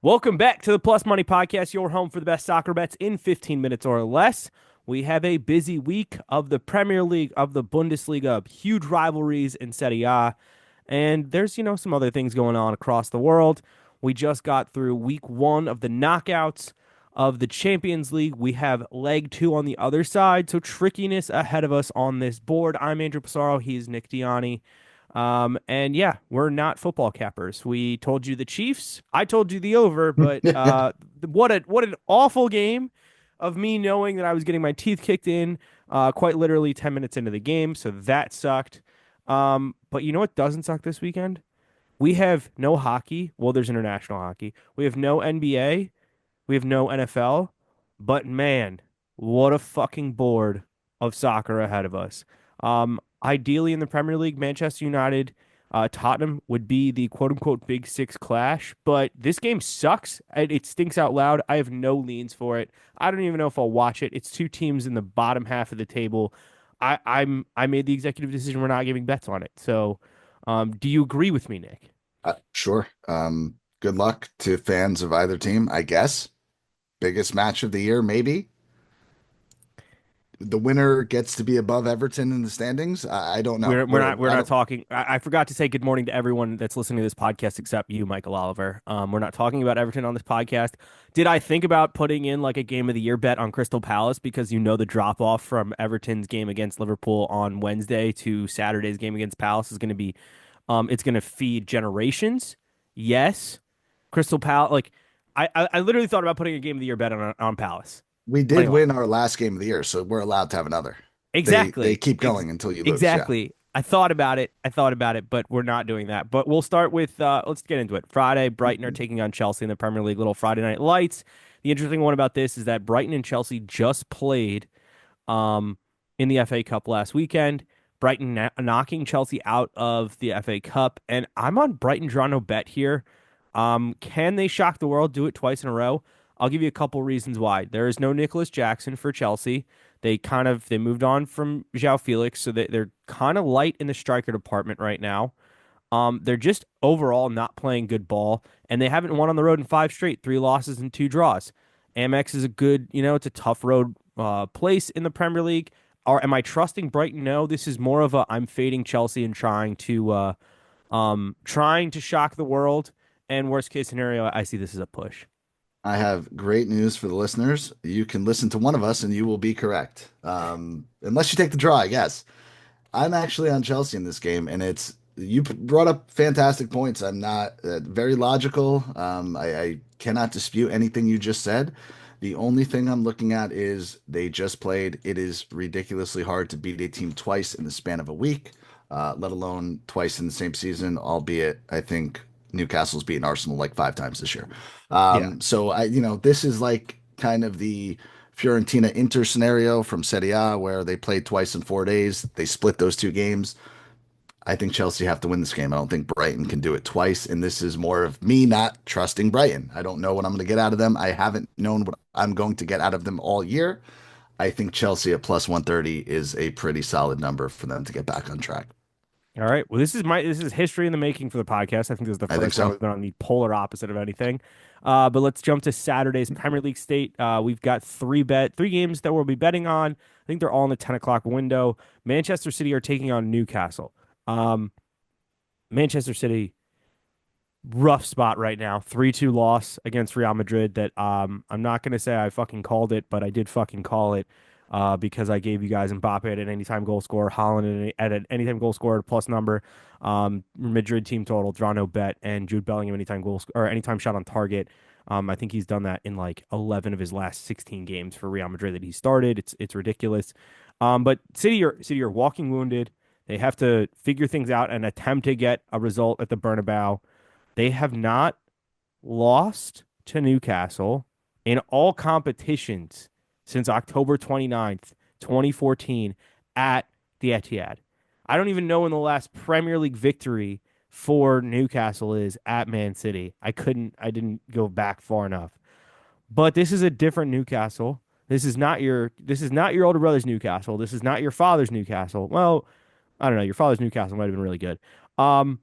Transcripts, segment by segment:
Welcome back to the Plus Money Podcast, your home for the best soccer bets in 15 minutes or less. We have a busy week of the Premier League, of the Bundesliga, huge rivalries in Serie A, and there's, some other things going on across the world. We just got through week one of the knockouts of the Champions League. We have leg two on the other side, so trickiness ahead of us on this board. I'm Andrew Passaro. He's Nick Dianni. And yeah, we're not football cappers. We told you the Chiefs. I told you the over, but what an awful game of me knowing that I was getting my teeth kicked in quite literally 10 minutes into the game, so that sucked. But you know what doesn't suck this weekend? We have no hockey. Well, there's international hockey. We have no NBA. We have no NFL. But man, what a fucking board of soccer ahead of us. Ideally in the Premier League, Manchester United, Tottenham would be the quote unquote Big Six clash. But this game sucks. It stinks out loud. I have no leans for it. I don't even know if I'll watch it. It's two teams in the bottom half of the table. I made the executive decision we're not giving bets on it. So, do you agree with me, Nick? Sure. Good luck to fans of either team, I guess. Biggest match of the year, maybe. The winner gets to be above Everton in the standings. I don't know. We're not talking. I forgot to say good morning to everyone that's listening to this podcast except you, Michael Oliver. We're not talking about Everton on this podcast. Did I think about putting in like a game of the year bet on Crystal Palace because the drop off from Everton's game against Liverpool on Wednesday to Saturday's game against Palace is going to be, it's going to feed generations. Yes, Crystal Palace. Like I literally thought about putting a game of the year bet on Palace. We did win our last game of the year, so we're allowed to have another. They Exactly. keep going until you lose. Yeah. Exactly. I thought about it. But we're not doing that. But we'll start with let's get into it. Friday, Brighton are taking on Chelsea in the Premier League, little Friday night lights. The interesting one about this is that Brighton and Chelsea just played um in the FA Cup last weekend. Brighton knocking Chelsea out of the FA Cup, and I'm on Brighton draw no bet here. Can they shock the world, do it twice in a row? I'll give you a couple reasons why. There is no Nicholas Jackson for Chelsea. They moved on from João Felix, so they're kind of light in the striker department right now. They're just overall not playing good ball, and they haven't won on the road in five straight, three losses and two draws. Amex is a good, it's a tough road place in the Premier League. Or am I trusting Brighton? No, this is more of a I'm fading Chelsea and trying to shock the world. And worst case scenario, I see this as a push. I have great news for the listeners. You can listen to one of us and you will be correct. Unless you take the draw, I guess. I'm actually on Chelsea in this game, and you brought up fantastic points. I'm not very logical. I cannot dispute anything you just said. The only thing I'm looking at is they just played. It is ridiculously hard to beat a team twice in the span of a week, let alone twice in the same season, albeit I think Newcastle's beaten Arsenal like five times this year. Yeah. This is like kind of the Fiorentina Inter scenario from Serie A where they played twice in 4 days. They split those two games. I think Chelsea have to win this game. I don't think Brighton can do it twice. And this is more of me not trusting Brighton. I don't know what I'm going to get out of them. I haven't known what I'm going to get out of them all year. I think Chelsea at plus 130 is a pretty solid number for them to get back on track. All right. Well, this is history in the making for the podcast. I think this is the I think first time so. we've been on the polar opposite of anything. But let's jump to Saturday's Premier League state. We've got three games that we'll be betting on. I think they're all in the 10 o'clock window. Manchester City are taking on Newcastle. Um, Manchester City, rough spot right now. 3-2 loss against Real Madrid that I'm not gonna say I fucking called it, but I did fucking call it because I gave you guys Mbappe at an anytime goal scorer, Holland at an anytime goal scorer plus number, Madrid team total, draw no bet, and Jude Bellingham anytime goal or anytime shot on target. I think he's done that in like 11 of his last 16 games for Real Madrid that he started. It's ridiculous. But City are walking wounded. They have to figure things out and attempt to get a result at the Bernabeu. They have not lost to Newcastle in all competitions since October 29th, 2014 at the Etihad. I don't even know when the last Premier League victory for Newcastle is at Man City. I didn't go back far enough. But this is a different Newcastle. This is not your older brother's Newcastle. This is not your father's Newcastle. Well, I don't know. Your father's Newcastle might have been really good. Um,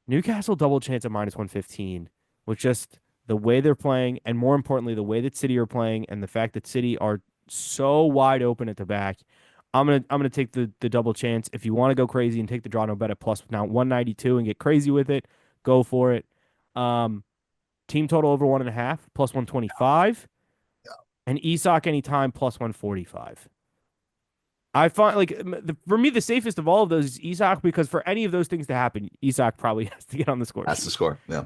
Newcastle double chance at minus 115 with just the way they're playing, and more importantly, the way that City are playing, and the fact that City are so wide open at the back, I'm gonna take the double chance. If you want to go crazy and take the draw no bet at plus now 192 and get crazy with it, go for it. Um, Team total over 1.5 plus 125, and Isak anytime plus 145. I find like for me the safest of all of those is Isak because for any of those things to happen, Isak probably has to get on the score That's the sheet. score. Yeah.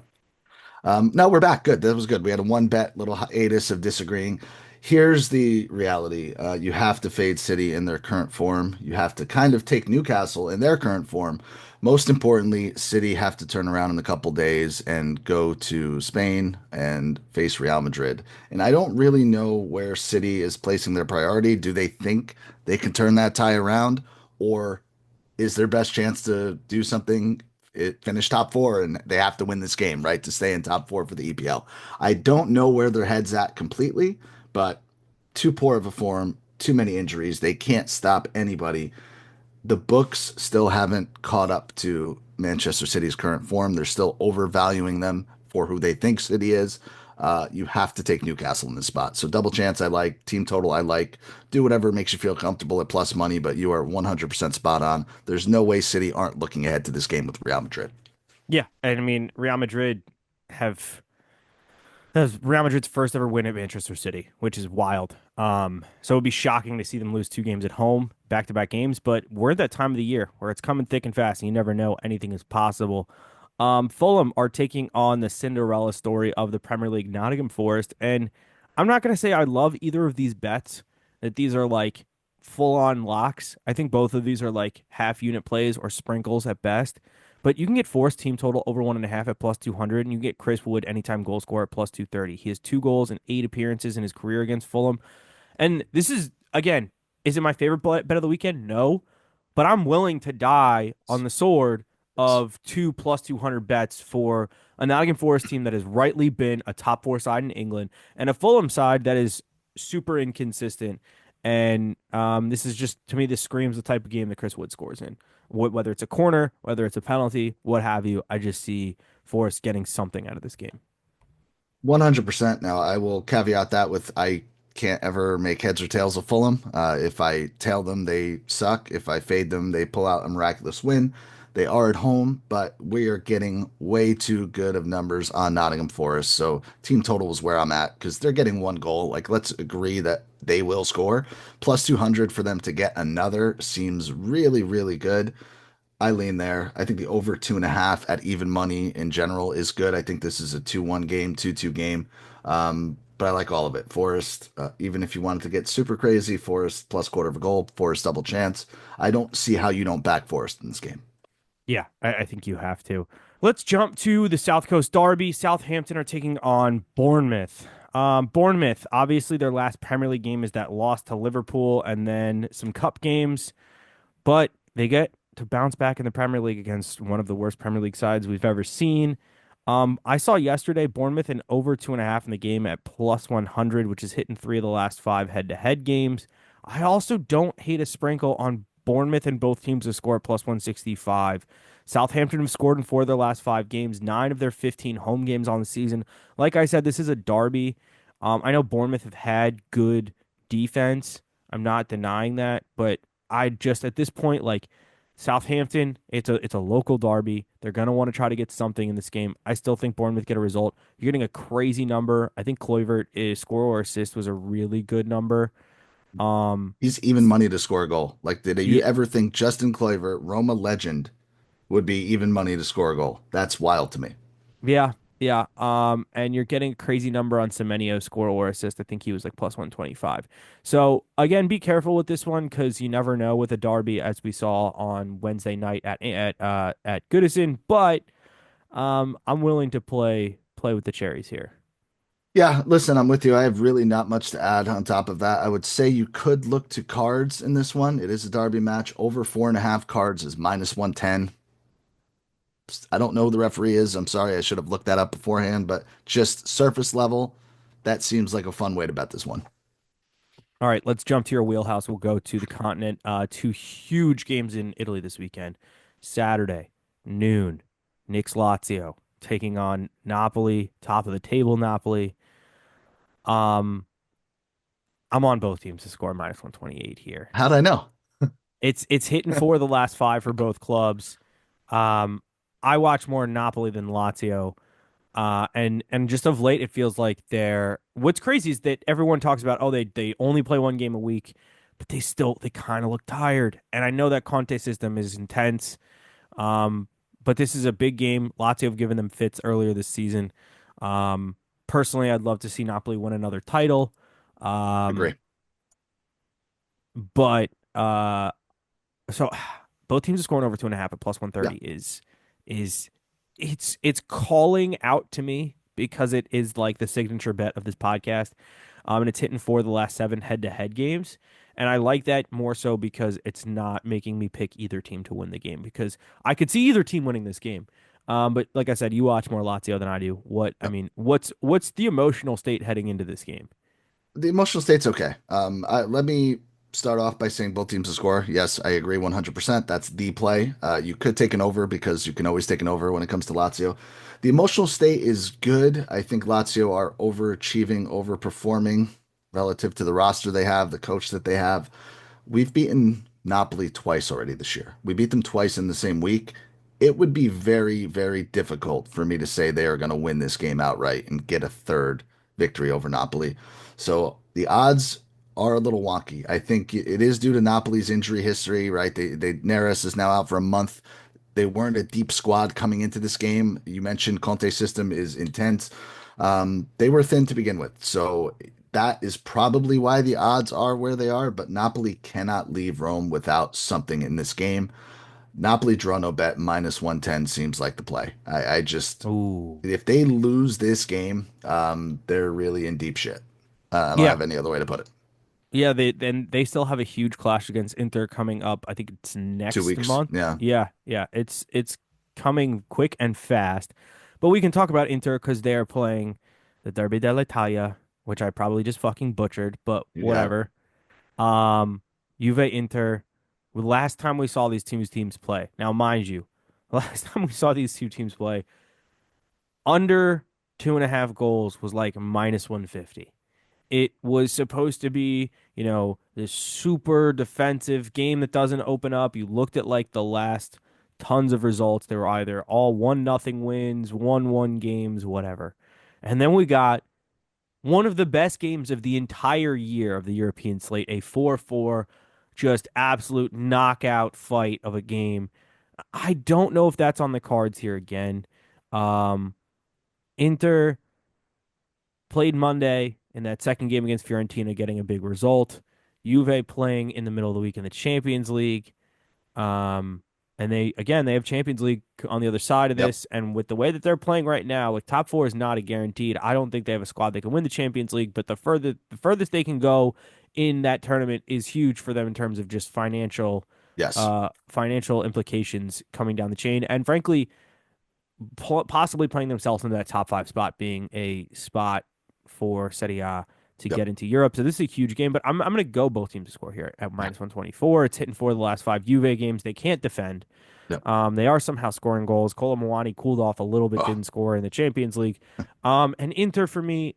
No, we're back. Good. That was good. We had a one bet little hiatus of disagreeing. Here's the reality. You have to fade City in their current form. You have to kind of take Newcastle in their current form. Most importantly, City have to turn around in a couple days and go to Spain and face Real Madrid. And I don't really know where City is placing their priority. Do they think they can turn that tie around? Or is their best chance to do something. It finish top four, and they have to win this game, right, to stay in top four for the EPL. I don't know where their head's at completely, but too poor of a form, too many injuries. They can't stop anybody. The books still haven't caught up to Manchester City's current form. They're still overvaluing them for who they think City is. You have to take Newcastle in this spot. So double chance, I like. Team total, I like. Do whatever makes you feel comfortable at plus money, but you are 100% spot on. There's no way City aren't looking ahead to this game with Real Madrid. Yeah, and I mean Real Madrid have that was Real Madrid's first ever win at Manchester City, which is wild. So it would be shocking to see them lose two games at home, back-to-back games. But we're at that time of the year where it's coming thick and fast, and you never know anything is possible. Fulham are taking on the Cinderella story of the Premier League, Nottingham Forest, and I'm not going to say I love either of these bets. That these are like full-on locks. I think both of these are like half-unit plays or sprinkles at best. But you can get Forest team total over 1.5 at plus 200, and you can get Chris Wood anytime goal scorer at plus 230. He has 2 goals and 8 appearances in his career against Fulham. And this is, again, is it my favorite bet of the weekend? No. But I'm willing to die on the sword of two plus 200 bets for a Nottingham Forest team that has rightly been a top four side in England and a Fulham side that is super inconsistent. And this is just, to me, this screams the type of game that Chris Wood scores in. Whether it's a corner, whether it's a penalty, what have you, I just see Forest getting something out of this game. 100%. Now, I will caveat that with I can't ever make heads or tails of Fulham. If I tail them, they suck. If I fade them, they pull out a miraculous win. They are at home, but we are getting way too good of numbers on Nottingham Forest. So team total is where I'm at because they're getting one goal. Like, let's agree that they will score. Plus 200 for them to get another seems really, really good. I lean there. I think the over 2.5 at even money in general is good. I think this is a 2-1 game, 2-2 game. But I like all of it. Forest, even if you wanted to get super crazy, Forest plus quarter of a goal, Forest double chance. I don't see how you don't back Forest in this game. Yeah, I think you have to. Let's jump to the South Coast Derby. Southampton are taking on Bournemouth. Bournemouth, obviously, their last Premier League game is that loss to Liverpool and then some cup games, but they get to bounce back in the Premier League against one of the worst Premier League sides we've ever seen. I saw yesterday Bournemouth in over 2.5 in the game at plus 100, which is hitting 3 of the last 5 head-to-head games. I also don't hate a sprinkle on Bournemouth and both teams to score at plus 165. Southampton have scored in 4 of their last 5 games, 9 of their 15 home games on the season. Like I said, this is a derby. I know Bournemouth have had good defense. I'm not denying that, but I just at this point like Southampton, it's a local derby. They're gonna want to try to get something in this game. I still think Bournemouth get a result. You're getting a crazy number. I think Kluivert is score or assist was a really good number. Um, He's even money to score a goal. Like, did you yeah, ever think Justin Kluivert, Roma legend, would be even money to score a goal? That's wild to me. yeah, yeah. And you're getting a crazy number on Semenyo score or assist. I think he was like plus 125. So again, be careful with this one because you never know with a derby, as we saw on Wednesday night at Goodison. But I'm willing to play with the cherries here. Yeah, listen, I'm with you. I have really not much to add on top of that. I would say you could look to cards in this one. It is a derby match. Over 4.5 cards is minus 110. I don't know who the referee is. I'm sorry. I should have looked that up beforehand, but just surface level, that seems like a fun way to bet this one. All right, let's jump to your wheelhouse. We'll go to the continent. Two huge games in Italy this weekend. Saturday, noon, Knicks Lazio. taking on Napoli, top of the table Napoli. Um, I'm on both teams to score -128 here. How'd I know? It's hitting for the last five for both clubs. Um, I watch more Napoli than Lazio. And just of late, it feels like they're. What's crazy is that everyone talks about, oh, they only play one game a week, but they kind of look tired. And I know that Conte system is intense. Um, but this is a big game. Lazio have given them fits earlier this season. Um, Personally, I'd love to see Napoli win another title. Um, Agree. but so both teams are scoring over 2.5 at plus Yeah. 130 is it's calling out to me because it is like the signature bet of this podcast. And it's hitting for the last seven head-to-head games. And I like that more so because it's not making me pick either team to win the game because I could see either team winning this game. But like I said, you watch more Lazio than I do. Yeah. What's the emotional state heading into this game? The emotional state's okay. Let me start off by saying both teams to score. Yes, I agree 100%. That's the play. You could take an over because you can always take an over when it comes to Lazio. The emotional state is good. I think Lazio are overachieving, overperforming relative to the roster they have, the coach that they have. We've beaten Napoli twice already this year. We beat them twice in the same week. It would be very, very difficult for me to say they are going to win this game outright and get a third victory over Napoli. So the odds are a little wonky. I think it is due to Napoli's injury history, right? Neres is now out for a month. They weren't a deep squad coming into this game. You mentioned Conte's system is intense. They were thin to begin with. So that is probably why the odds are where they are, but Napoli cannot leave Rome without something in this game. Napoli draw no bet -110 seems like the play. I just, Ooh. if they lose this game, they're really in deep shit. I don't Yeah. have any other way to put it. Yeah, they still have a huge clash against Inter coming up. I think it's Two next weeks. month. Yeah. Yeah. It's coming quick and fast. But we can talk about Inter because they're playing the Derby dell'Italia, which I probably just fucking butchered, but You have it. whatever. Um, Juve Inter. Last time we saw these teams play. Now, mind you, last time we saw these two teams play, under 2.5 goals was like -150. It was supposed to be, this super defensive game that doesn't open up. You looked at like the last tons of results. They were either all 1-0 wins, 1-1 games, whatever. And then we got one of the best games of the entire year of the European slate, a 4-4, just absolute knockout fight of a game. I don't know if that's on the cards here again. Um, Inter played Monday in that second game against Fiorentina, getting a big result. Juve playing in the middle of the week in the Champions League. Um, and they have Champions League on the other side of Yep. this. And with the way that they're playing right now, like top four is not a guaranteed. I don't think they have a squad that can win the Champions League, but the furthest they can go in that tournament is huge for them in terms of just Yes. financial implications coming down the chain. And frankly, possibly playing themselves into that top five spot being a spot for Serie A to Yep. get into Europe. So this is a huge game, but I'm going to go both teams to score here at Yeah. -124. It's hitting for the last five Juve games. They can't defend. Yep. They are somehow scoring goals. Kolo Muani cooled off a little bit, Oh, didn't score in the Champions League. And Inter for me,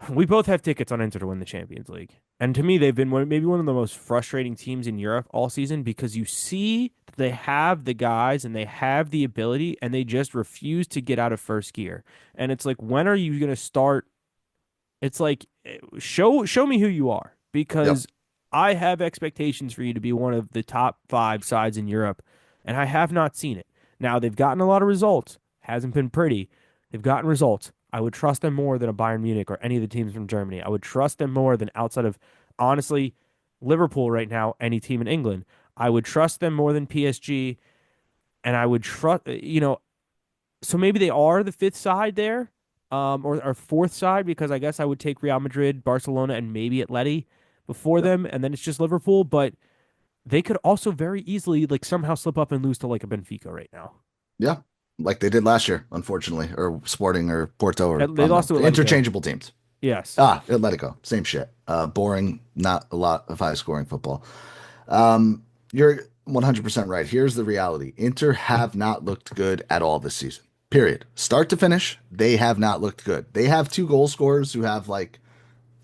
we both have tickets on Inter to win the Champions League. And to me, they've been maybe one of the most frustrating teams in Europe all season because you see that they have the guys and they have the ability and they just refuse to get out of first gear. And it's like, when are you going to start? It's like, show me who you are yep. because I have expectations for you to be one of the top five sides in Europe, and I have not seen it. Now, they've gotten a lot of results. Hasn't been pretty. They've gotten results. I would trust them more than a Bayern Munich or any of the teams from Germany. I would trust them more than outside of, honestly, Liverpool right now, any team in England. I would trust them more than PSG, and I would trust, so maybe they are the fifth side there, or fourth side, because I guess I would take Real Madrid, Barcelona, and maybe Atleti before Yep. them, and then it's just Liverpool. But they could also very easily like somehow slip up and lose to like a Benfica right now. Yeah. Like they did last year, unfortunately, or Sporting or Porto or They on lost to the Atletico. interchangeable teams. Yes. Ah, Atletico, same shit. Boring, not a lot of high scoring football. You're 100% right. Here's the reality. Inter have not looked good at all this season. Period. Start to finish, they have not looked good. They have two goal scorers who have like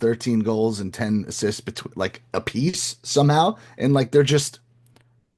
13 goals and 10 assists between like a piece somehow. And like they're just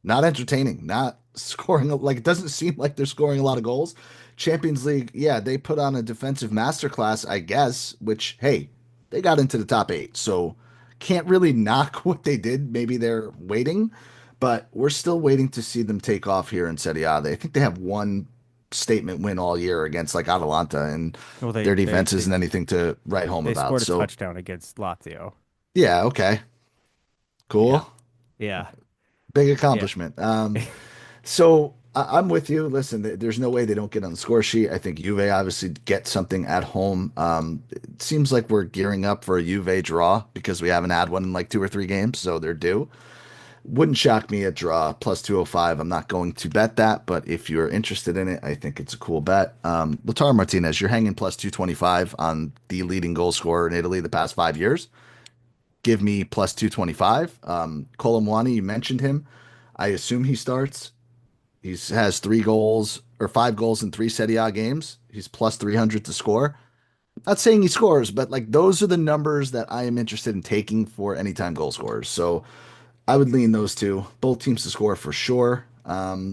not entertaining, not scoring. Like it doesn't seem like they're scoring a lot of goals. Champions League, yeah, they put on a defensive masterclass, I guess, which, hey, they got into the top eight. So can't really knock what they did. Maybe they're waiting, but we're still waiting to see them take off here in Serie A. I think they have one statement win all year against like Atalanta, and Well, they their they defense they isn't anything to write home they about. scored a So, touchdown against Lazio. yeah, okay, Yeah, cool. yeah, Big yeah. accomplishment. So I'm with you. Listen, there's no way they don't get on the score sheet. I think Juve obviously get something at home. It seems like we're gearing up for a Juve draw because we haven't had one in like 2 or 3 games, so they're due. Wouldn't shock me a draw plus 205. I'm not going to bet that, but if you're interested in it, I think it's a cool bet. Lautaro Martinez, you're hanging plus 225 on the leading goal scorer in Italy the past 5 years. Give me plus 225. Colomwani, you mentioned him. I assume he starts. He has 3 goals or 5 goals in 3 Serie A games. He's plus 300 to score. Not saying he scores, but like those are the numbers that I am interested in taking for anytime goal scorers. So I would lean those two. Both teams to score for sure.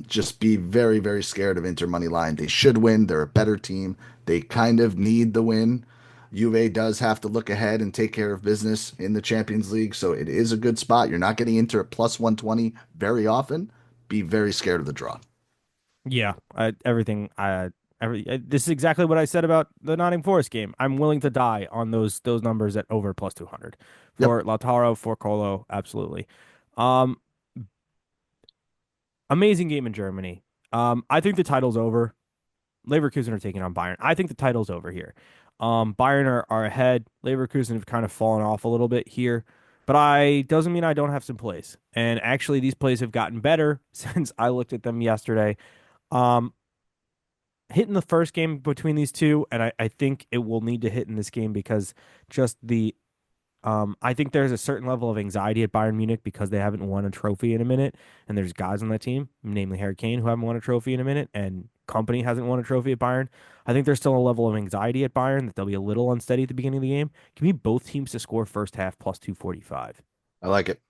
Just be very, very scared of Inter money line. They should win. They're a better team. They kind of need the win. Juve does have to look ahead and take care of business in the Champions League, so it is a good spot. You're not getting Inter at plus 120 very often. Be very scared of the draw. Yeah, everything. This is exactly what I said about the Nottingham Forest game. I'm willing to die on those numbers at over plus 200 Yep. for Lautaro, for Colo, absolutely. Um, Amazing game in Germany. I think the title's over. Leverkusen are taking on Bayern. I think the title's over here. Bayern are ahead. Leverkusen have kind of fallen off a little bit here, but I doesn't mean I don't have some plays. And actually, these plays have gotten better since I looked at them yesterday. Um, Hitting the first game between these two, and I think it will need to hit in this game because just the I think there's a certain level of anxiety at Bayern Munich because they haven't won a trophy in a minute, and there's guys on that team, namely Harry Kane, who haven't won a trophy in a minute, and company hasn't won a trophy at Bayern. I think there's still a level of anxiety at Bayern that they'll be a little unsteady at the beginning of the game. Give me both teams to score first half plus 245. I like it.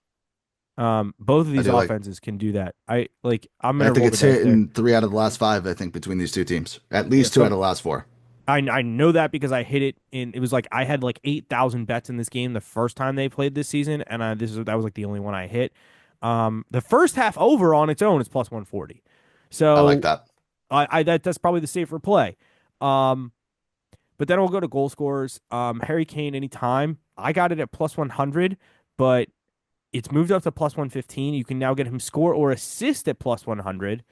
Both of I these do like it. offenses can do that. I'm I gonna think roll the it's dice hit there. in 3 out of the last 5, I think, between these two teams. At Yeah, least two out so of the last four. I know that because I hit it in. It was like I had like 8,000 bets in this game the first time they played this season, and that was like the only one I hit. The first half over on its own is plus 140, I like so that. that's probably the safer play. Um, but then we'll go to goal scorers. Harry Kane anytime. I got it at plus 100, but it's moved up to plus 115. You can now get him score or assist at plus 100.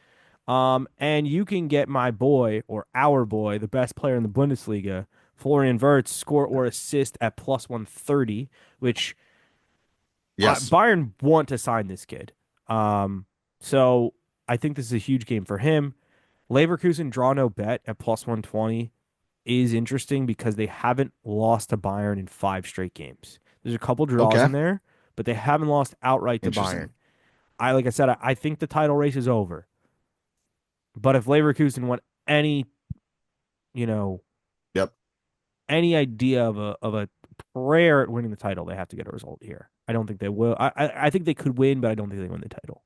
And you can get my boy or our boy, the best player in the Bundesliga, Florian Wirtz, score or assist at plus 130, which Yes. Bayern want to sign this kid. Um, so I think this is a huge game for him. Leverkusen draw no bet at plus 120 is interesting because they haven't lost to Bayern in 5 straight games. There's a couple draws Okay. in there, but they haven't lost outright to Bayern. Interesting. Like I said, I think the title race is over. But if Leverkusen want any, you know, Yep. any idea of a prayer at winning the title, they have to get a result here. I don't think they will. I think they could win, but I don't think they win the title.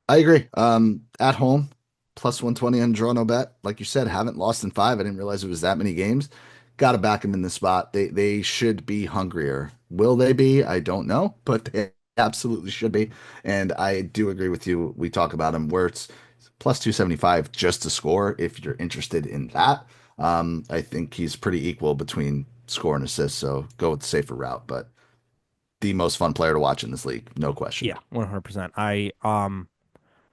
I agree. At home, plus 120 on draw no bet. Like you said, haven't lost in 5. I didn't realize it was that many games. Got to back them in the spot. They should be hungrier. Will they be? I don't know, but they absolutely should be. And I do agree with you. We talk about him where it's plus 275 just to score if you're interested in that. I think he's pretty equal between score and assist, so go with the safer route. But the most fun player to watch in this league, no question. Yeah, 100%.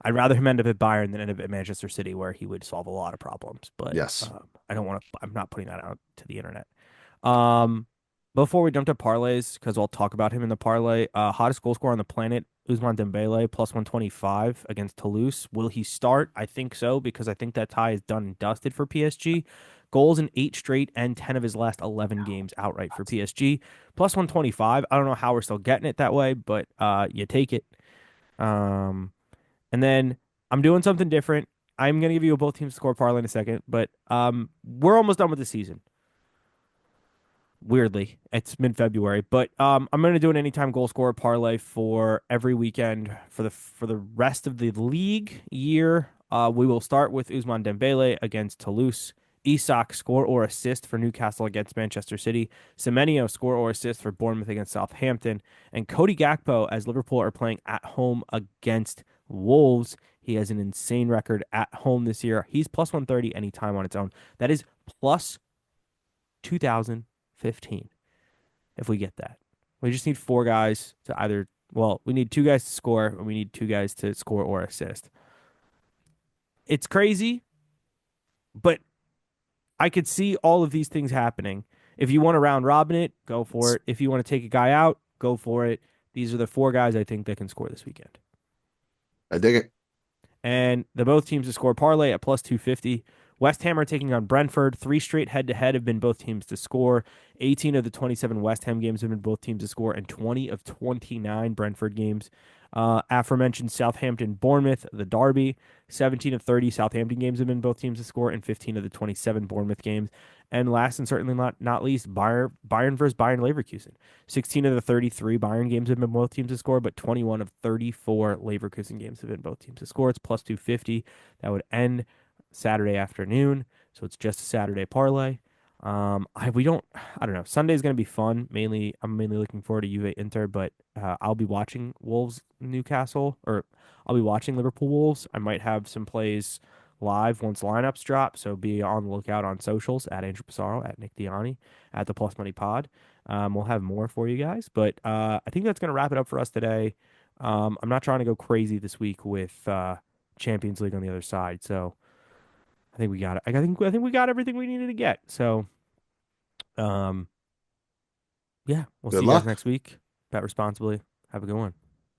I'd rather him end up at Bayern than end up at Manchester City, where he would solve a lot of problems. But Yes. I don't want to. I'm not putting that out to the internet. Um, Before we jump to parlays, because I'll talk about him in the parlay. Hottest goal scorer on the planet, Ousmane Dembele, plus 125 against Toulouse. Will he start? I think so, because I think that tie is done and dusted for PSG. Goals in 8 straight and 10 of his last 11 games outright for PSG. Plus 125. I don't know how we're still getting it that way, but you take it. Um, and then I'm doing something different. I'm gonna give you a both teams score parlay in a second, but we're almost done with the season. Weirdly, it's mid-February, but I'm going to do an anytime goal scorer parlay for every weekend for the rest of the league year. We will start with Ousmane Dembele against Toulouse, Isak score or assist for Newcastle against Manchester City, Semenyo score or assist for Bournemouth against Southampton, and Cody Gakpo as Liverpool are playing at home against Wolves. He has an insane record at home this year. He's plus 130 anytime on its own. That is plus 2015 if we get that. We just need four guys to either, well, we need two guys to score, and we need two guys to score or assist. It's crazy, but I could see all of these things happening. If you want to round robin it, go for it. If you want to take a guy out, go for it. These are the four guys I think that can score this weekend. I dig it. And the both teams to score parlay at plus 250. West Ham are taking on Brentford. Three straight head to head have been both teams to score. 18 of the 27 West Ham games have been both teams to score, and 20 of 29 Brentford games. Aforementioned Southampton Bournemouth, the Derby. 17 of 30 Southampton games have been both teams to score, and 15 of the 27 Bournemouth games. And last and certainly not least, Bayern versus Bayern Leverkusen. 16 of the 33 Bayern games have been both teams to score, but 21 of 34 Leverkusen games have been both teams to score. It's plus 250. That would end Saturday afternoon, so it's just a Saturday parlay. I don't know. Sunday's gonna be fun. I'm mainly looking forward to Juve Inter, but I'll be watching Wolves Newcastle, or I'll be watching Liverpool Wolves. I might have some plays live once lineups drop, so be on the lookout on socials at Andrew Passaro, at Nick Dianni, at the Plus Money Pod. We'll have more for you guys, but I think that's gonna wrap it up for us today. I'm not trying to go crazy this week with Champions League on the other side, so. I think we got it. I think we got everything we needed to get. So, um, yeah, we'll Good see you guys luck. next week. Bet responsibly. Have a good one.